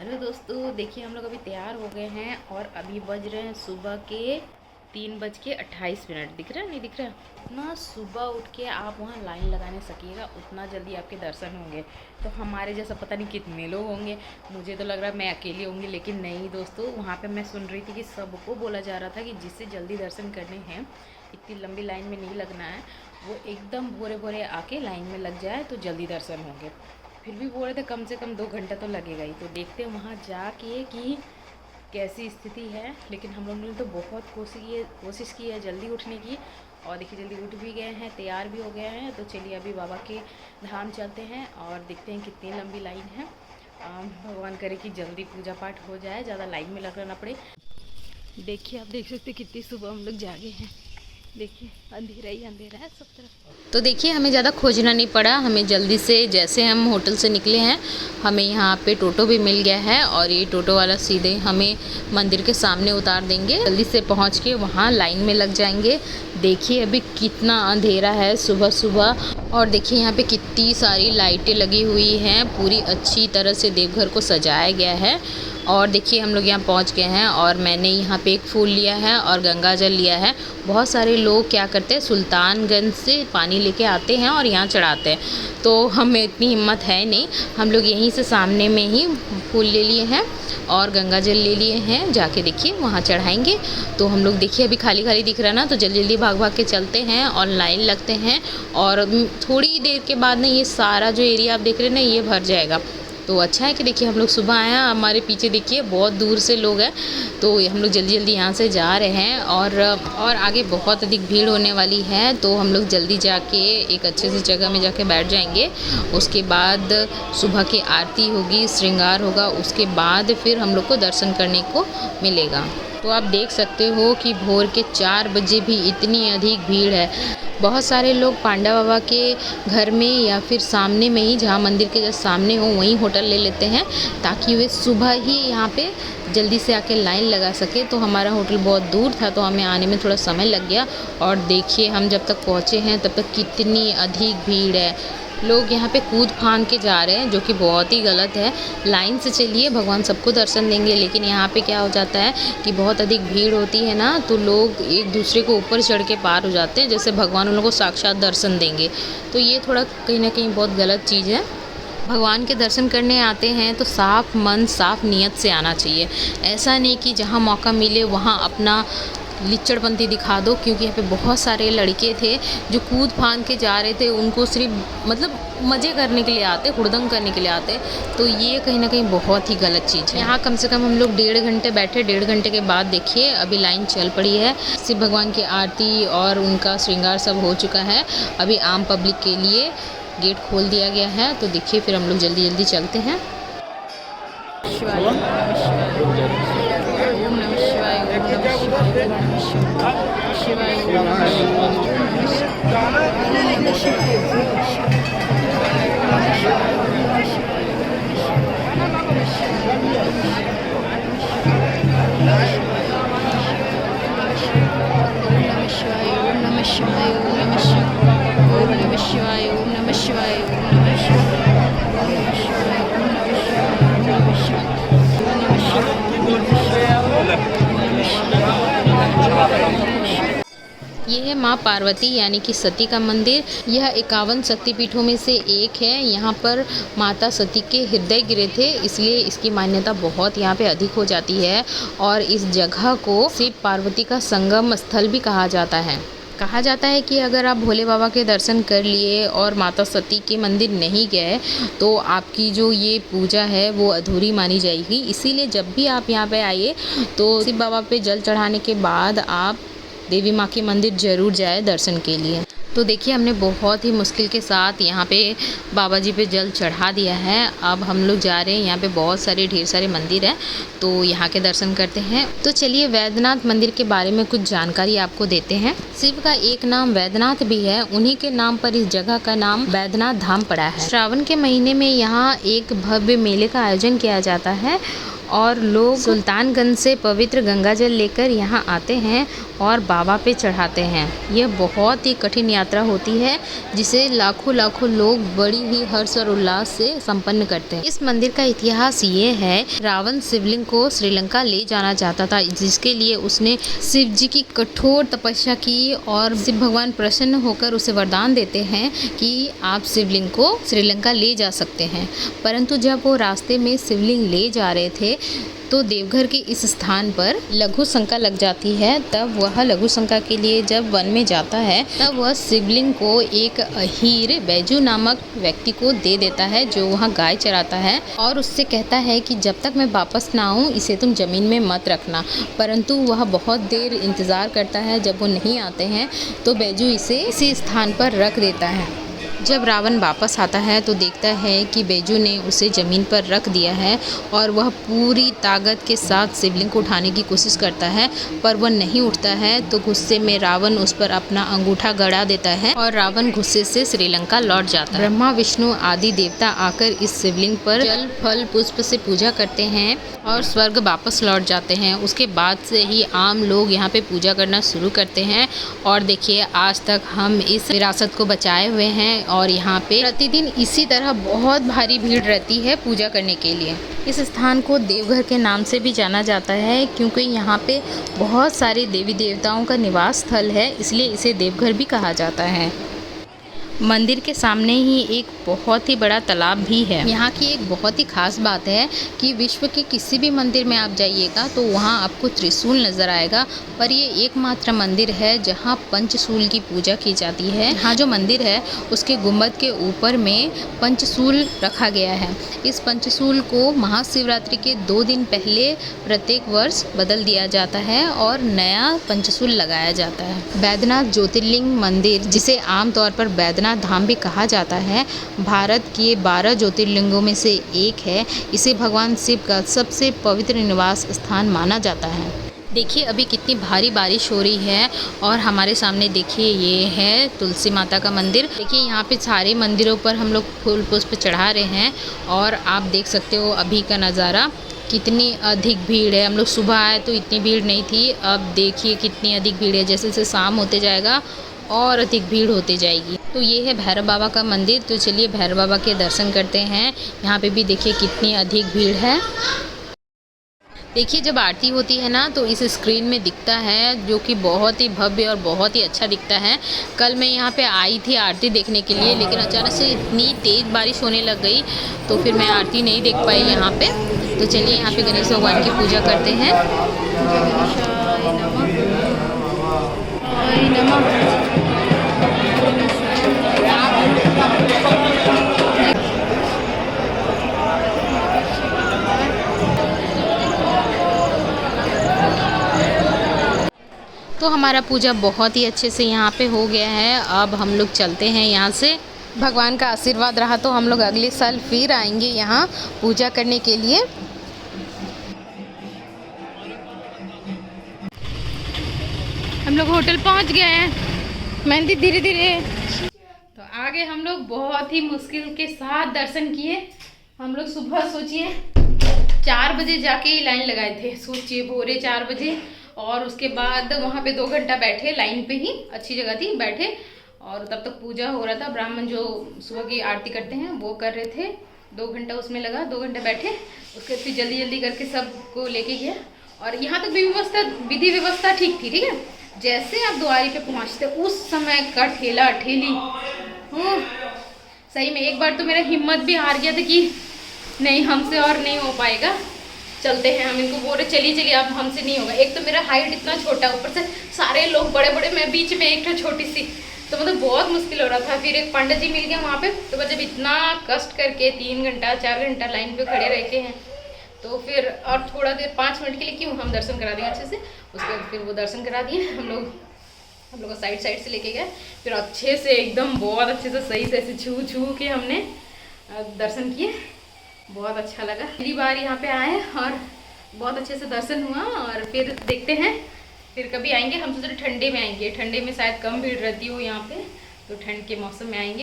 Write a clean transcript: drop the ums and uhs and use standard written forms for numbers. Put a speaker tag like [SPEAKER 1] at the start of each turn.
[SPEAKER 1] Hello दोस्तों, देखिए हम लोग अभी तैयार हो गए हैं और अभी बज रहे हैं सुबह के 3:28। दिख रहा है नहीं दिख रहा? इतना सुबह उठ के आप वहाँ लाइन लगाने सकिएगा उतना जल्दी आपके दर्शन होंगे। तो हमारे जैसा पता नहीं कितने लोग होंगे, मुझे तो लग रहा है मैं अकेली होंगी, लेकिन नहीं दोस्तों, वहाँ पे मैं सुन रही थी कि सबको बोला जा रहा था कि जिससे जल्दी दर्शन करने हैं, इतनी लंबी लाइन में नहीं लगना है, वो एकदम भोरे भोरे आके लाइन में लग जाए तो जल्दी दर्शन होंगे। फिर भी बोल रहे थे कम से कम 2 घंटा तो लगेगा ही। तो देखते हैं वहाँ जाके कि कैसी स्थिति है। लेकिन हम लोगों ने तो बहुत कोशिश की है जल्दी उठने की, और देखिए जल्दी उठ भी गए हैं, तैयार भी हो गए हैं। तो चलिए अभी बाबा के धाम चलते हैं और देखते हैं कितनी लंबी लाइन है। भगवान करे कि जल्दी पूजा पाठ हो जाए, ज़्यादा लाइन में लगना ना पड़े। देखिए आप देख सकते कितनी सुबह हम लोग जागे हैं। देखिए अंधेरा ही अंधेरा है सब तरफ। तो देखिए हमें ज़्यादा खोजना नहीं पड़ा, हमें जल्दी से जैसे हम होटल से निकले हैं हमें यहाँ पे टोटो भी मिल गया है और ये टोटो वाला सीधे हमें मंदिर के सामने उतार देंगे। जल्दी से पहुँच के वहाँ लाइन में लग जाएंगे। देखिए अभी कितना अंधेरा है सुबह सुबह, और देखिए यहाँ पे कितनी सारी लाइटें लगी हुई हैं, पूरी अच्छी तरह से देवघर को सजाया गया है। और देखिए हम लोग यहाँ पहुँच गए हैं और मैंने यहाँ पे एक फूल लिया है और गंगा जल लिया है। बहुत सारे लोग क्या करते हैं, सुल्तानगंज से पानी लेके आते हैं और यहाँ चढ़ाते हैं, तो हमें इतनी हिम्मत है नहीं। हम लोग यहीं से सामने में ही फूल ले लिए हैं और गंगा जल ले लिए हैं, जाके देखिए वहाँ चढ़ाएंगे। तो हम लोग देखिए अभी खाली खाली दिख रहा है ना, तो जल्दी जल्दी भाग भाग के चलते हैं और लाइन लगते हैं। और थोड़ी देर के बाद ना ये सारा जो एरिया आप देख रहे हैं ना ये भर जाएगा। तो अच्छा है कि देखिए हम लोग सुबह आए हैं, हमारे पीछे देखिए बहुत दूर से लोग हैं, तो हम लोग जल्दी जल्दी यहाँ से जा रहे हैं। और आगे बहुत अधिक भीड़ होने वाली है, तो हम लोग जल्दी जाके एक अच्छे से जगह में जाके बैठ जाएंगे। उसके बाद सुबह की आरती होगी, श्रृंगार होगा, उसके बाद फिर हम लोग को दर्शन करने को मिलेगा। तो आप देख सकते हो कि भोर के 4 बजे भी इतनी अधिक भीड़ है। बहुत सारे लोग पांडा बाबा के घर में या फिर सामने में ही, जहाँ मंदिर के जस्ट सामने हो वहीं होटल ले लेते हैं, ताकि वे सुबह ही यहाँ पे जल्दी से आके लाइन लगा सके। तो हमारा होटल बहुत दूर था तो हमें आने में थोड़ा समय लग गया। और देखिए हम जब तक पहुँचे हैं तब तक कितनी अधिक भीड़ है। लोग यहाँ पे कूद फांद के जा रहे हैं, जो कि बहुत ही गलत है। लाइन से चलिए, भगवान सबको दर्शन देंगे, लेकिन यहाँ पे क्या हो जाता है कि बहुत अधिक भीड़ होती है ना, तो लोग एक दूसरे को ऊपर चढ़ के पार हो जाते हैं, जैसे भगवान उन लोगों को साक्षात दर्शन देंगे। तो ये थोड़ा कहीं ना कहीं बहुत गलत चीज़ है। भगवान के दर्शन करने आते हैं तो साफ मन साफ नीयत से आना चाहिए। ऐसा नहीं कि जहाँ मौका मिले वहाँ अपना लिच्चड़पंती दिखा दो, क्योंकि यहाँ पे बहुत सारे लड़के थे जो कूद फांद के जा रहे थे, उनको सिर्फ मतलब मज़े करने के लिए आते, हुड़दंग करने के लिए आते। तो ये कहीं ना कहीं बहुत ही गलत चीज़ है। यहाँ कम से कम हम लोग 1.5 घंटे बैठे, 1.5 घंटे के बाद देखिए अभी लाइन चल पड़ी है। शिव भगवान की आरती और उनका श्रृंगार सब हो चुका है। अभी आम पब्लिक के लिए गेट खोल दिया गया है। तो देखिए फिर हम लोग जल्दी जल्दी चलते हैं। ये है माँ पार्वती यानी कि सती का मंदिर। यह 51 शक्तिपीठों में से एक है। यहाँ पर माता सती के हृदय गिरे थे, इसलिए इसकी मान्यता बहुत यहाँ पे अधिक हो जाती है। और इस जगह को शिव पार्वती का संगम स्थल भी कहा जाता है। कहा जाता है कि अगर आप भोले बाबा के दर्शन कर लिए और माता सती के मंदिर नहीं गए तो आपकी जो ये पूजा है वो अधूरी मानी जाएगी। इसीलिए जब भी आप यहाँ पे आइए तो शिव बाबा पे जल चढ़ाने के बाद आप देवी माँ के मंदिर ज़रूर जाए दर्शन के लिए। तो देखिए हमने बहुत ही मुश्किल के साथ यहाँ पे बाबा जी पे जल चढ़ा दिया है। अब हम लोग जा रहे हैं, यहाँ पे बहुत सारे ढेर सारे मंदिर हैं, तो यहाँ के दर्शन करते हैं। तो चलिए वैद्यनाथ मंदिर के बारे में कुछ जानकारी आपको देते हैं। शिव का एक नाम वैद्यनाथ भी है, उन्हीं के नाम पर इस जगह का नाम वैद्यनाथ धाम पड़ा है। श्रावण के महीने में यहाँ एक भव्य मेले का आयोजन किया जाता है और लोग सुल्तानगंज से पवित्र गंगा जल लेकर यहाँ आते हैं और बाबा पे चढ़ाते हैं। यह बहुत ही कठिन यात्रा होती है जिसे लाखों लाखों लोग बड़ी ही हर्ष और उल्लास से संपन्न करते हैं। इस मंदिर का इतिहास ये है, रावण शिवलिंग को श्रीलंका ले जाना चाहता था, जिसके लिए उसने शिव जी की कठोर तपस्या की और शिव भगवान प्रसन्न होकर उसे वरदान देते हैं कि आप शिवलिंग को श्रीलंका ले जा सकते हैं। परंतु जब वो रास्ते में शिवलिंग ले जा रहे थे तो देवघर के इस स्थान पर लघु शंका लग जाती है। तब वह लघु शंका के लिए जब वन में जाता है तब वह शिवलिंग को एक अहीर बैजू नामक व्यक्ति को दे देता है, जो वहाँ गाय चराता है, और उससे कहता है कि जब तक मैं वापस ना आऊँ इसे तुम ज़मीन में मत रखना। परंतु वह बहुत देर इंतज़ार करता है। जब वो नहीं आते हैं तो बैजू इसे इसी स्थान पर रख देता है। जब रावण वापस आता है तो देखता है कि बैजू ने उसे ज़मीन पर रख दिया है और वह पूरी ताकत के साथ शिवलिंग को उठाने की कोशिश करता है, पर वह नहीं उठता है। तो गुस्से में रावण उस पर अपना अंगूठा गड़ा देता है और रावण गुस्से से श्रीलंका लौट जाता है। ब्रह्मा विष्णु आदि देवता आकर इस शिवलिंग पर जल फल पुष्प से पूजा करते हैं और स्वर्ग वापस लौट जाते हैं। उसके बाद से ही आम लोग यहाँ पे पूजा करना शुरू करते हैं और देखिए आज तक हम इस विरासत को बचाए हुए हैं और यहाँ पे प्रतिदिन इसी तरह बहुत भारी भीड़ रहती है पूजा करने के लिए। इस स्थान को देवघर के नाम से भी जाना जाता है क्योंकि यहाँ पे बहुत सारे देवी देवताओं का निवास स्थल है, इसलिए इसे देवघर भी कहा जाता है। मंदिर के सामने ही एक बहुत ही बड़ा तालाब भी है। यहाँ की एक बहुत ही खास बात है कि विश्व के किसी भी मंदिर में आप जाइएगा तो वहाँ आपको त्रिशूल नज़र आएगा, पर ये एकमात्र मंदिर है जहाँ पंचशूल की पूजा की जाती है। यहाँ जो मंदिर है उसके गुंबद के ऊपर में पंचशूल रखा गया है। इस पंचशूल को महाशिवरात्रि के 2 दिन पहले प्रत्येक वर्ष बदल दिया जाता है और नया पंचशूल लगाया जाता है। बैद्यनाथ ज्योतिर्लिंग मंदिर, जिसे आमतौर पर बैद्यनाथ धाम भी कहा जाता है, भारत के 12 ज्योतिर्लिंगों में से एक है। इसे भगवान शिव का सबसे पवित्र निवास स्थान माना जाता है। देखिए अभी कितनी भारी बारिश हो रही है और हमारे सामने देखिए ये है तुलसी माता का मंदिर। देखिए यहाँ पे सारे मंदिरों पर हम लोग फूल पुष्प चढ़ा रहे हैं और आप देख सकते हो अभी का नज़ारा, कितनी अधिक भीड़ है। हम लोग सुबह आए तो इतनी भीड़ नहीं थी, अब देखिए कितनी अधिक भीड़ है। जैसे जैसे शाम होते जाएगा और अधिक भीड़ होती जाएगी। तो ये है भैरव बाबा का मंदिर, तो चलिए भैरव बाबा के दर्शन करते हैं। यहाँ पे भी देखिए कितनी अधिक भीड़ है। देखिए जब आरती होती है ना तो इस स्क्रीन में दिखता है, जो कि बहुत ही भव्य और बहुत ही अच्छा दिखता है। कल मैं यहाँ पे आई थी आरती देखने के लिए, लेकिन अचानक से इतनी तेज़ बारिश होने लग गई तो फिर मैं आरती नहीं देख पाई यहाँ पे। तो चलिए यहाँ पे गणेश भगवान की पूजा करते हैं। तो हमारा पूजा बहुत ही अच्छे से यहाँ पे हो गया है। अब हम लोग चलते हैं यहाँ से। भगवान का आशीर्वाद रहा तो हम लोग अगले साल फिर आएंगे यहाँ पूजा करने के लिए। हम लोग होटल पहुँच गए हैं। मेहंदी धीरे धीरे तो आगे हम लोग बहुत ही मुश्किल के साथ दर्शन किए। हम लोग सुबह सोचिए 4 बजे जाके लाइन लगाए थे, सोचिए भोरे 4 बजे, और उसके बाद वहाँ पे 2 घंटा बैठे लाइन पे ही, अच्छी जगह थी, बैठे और तब तक पूजा हो रहा था। ब्राह्मण जो सुबह की आरती करते हैं वो कर रहे थे। 2 घंटा उसमें लगा, 2 घंटे बैठे, उसके फिर जल्दी जल्दी करके सबको लेके गया। और यहाँ तक भी व्यवस्था, विधि व्यवस्था ठीक थी, ठीक है। जैसे आप द्वारी पे पहुँचते उस समय का ठेला ठेली, सही में एक बार तो मेरा हिम्मत भी हार गया था कि नहीं हमसे और नहीं हो पाएगा, चलते हैं। हम इनको बोल रहे चलिए अब हमसे नहीं होगा। एक तो मेरा हाइट इतना छोटा, ऊपर से सारे लोग बड़े बड़े, मैं बीच में एक छोटी सी, तो मतलब बहुत मुश्किल हो रहा था। फिर एक पंडित जी मिल गया वहाँ पे, तो जब इतना कष्ट करके 3 घंटा 4 घंटा लाइन पे खड़े रह के हैं तो फिर और थोड़ा देर 5 मिनट के लिए क्यों, हम दर्शन करा देंगे अच्छे से। उसके बाद फिर वो दर्शन करा दिए हम लोग को साइड से लेके गए। फिर अच्छे से एकदम बहुत अच्छे से सही से ऐसे छू के हमने दर्शन किए। बहुत अच्छा लगा, पहली बार यहाँ पे आए और बहुत अच्छे से दर्शन हुआ। और फिर देखते हैं फिर कभी आएंगे। हम सोच रहे ठंडे में आएंगे, ठंडे में शायद कम भीड़ रहती हो यहाँ पे, तो ठंड के मौसम में आएंगे।